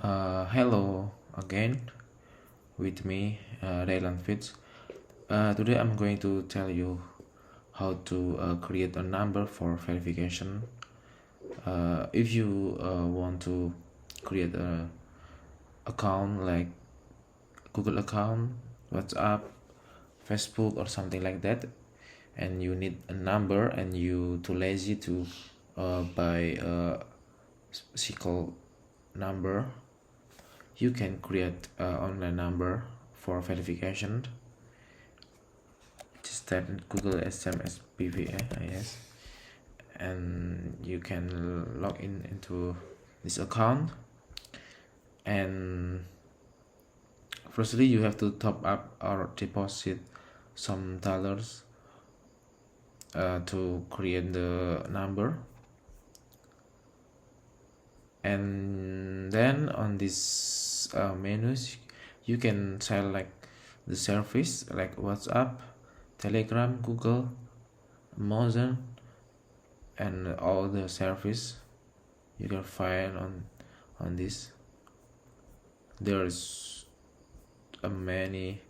Hello again with me, Dylan Fitz. Today I'm going to tell you how to create a number for verification. If you want to create a account like Google account, WhatsApp, Facebook, or something like that, and you need a number and you too lazy to buy a physical number, you can create an online number for verification. Just type in Google SMS BVA, and you can log in into this account. And firstly, you have to top up or deposit some dollars to create the number. And then on this menus, you can select the service like WhatsApp, Telegram, Google, Amazon, and all the service you can find on this. There's many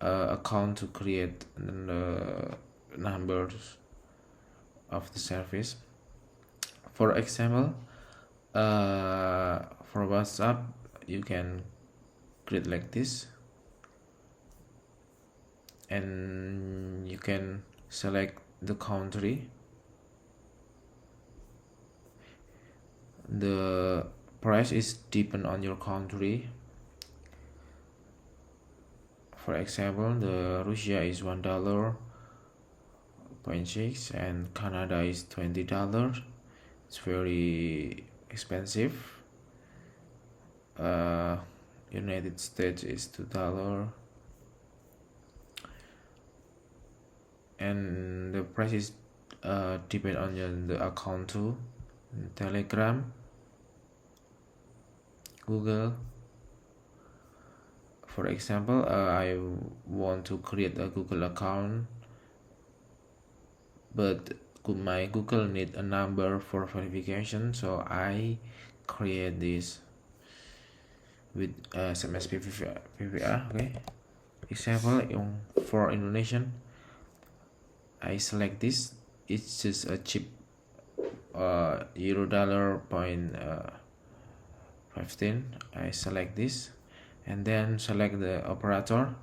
account to create the numbers of the service. For example, for WhatsApp, you can create like this, and you can select the country. The price is depend on your country. For example, the Russia is $1.6 and Canada is $20. It's very expensive. United States is $2, and the price is depend on the account too. Telegram, Google. For example, I want to create a Google account, but my Google need a number for verification, so I create this with SMS PVA. Okay, example for Indonesian, I select this. It's just a cheap euro dollar point 15. I select this and then select the operator,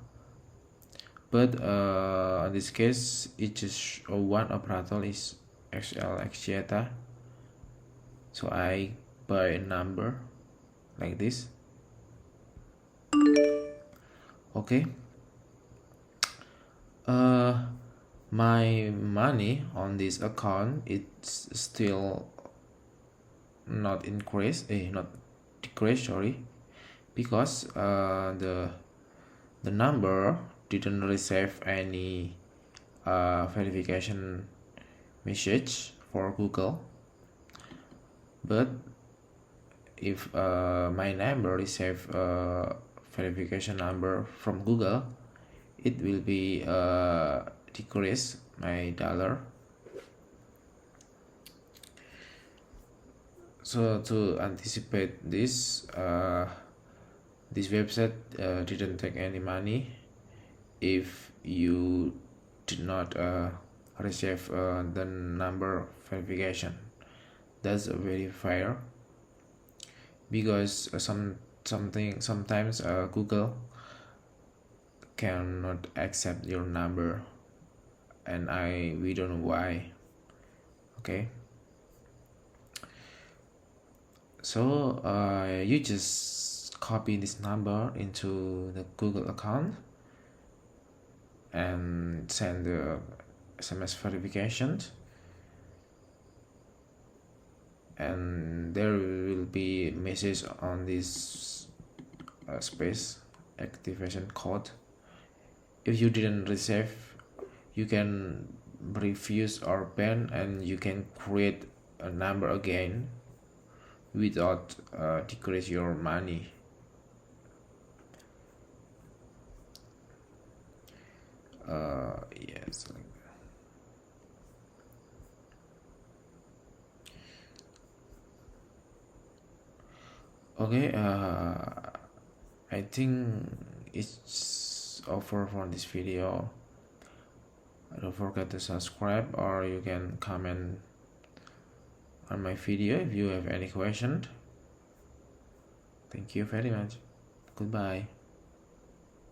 but in this case it just one operator is XL Axiata, so I buy a number like this. Okay, my money on this account, it's still not decrease, sorry, because the number didn't receive any verification message for Google. But if my number receive verification number from Google, it will be decrease my dollar. So to anticipate this, this website didn't take any money if you did not receive the number verification. That's very fair, because sometimes Google cannot accept your number, and we don't know why. Okay, so you just copy this number into the Google account and send the SMS verification, and there will be a message on this space activation code. If you didn't receive, you can refuse or ban, and you can create a number again without decrease your money. Yes, like that. Okay, I think it's over for this video. Don't forget to subscribe, or you can comment on my video if you have any question. Thank you very much. Goodbye.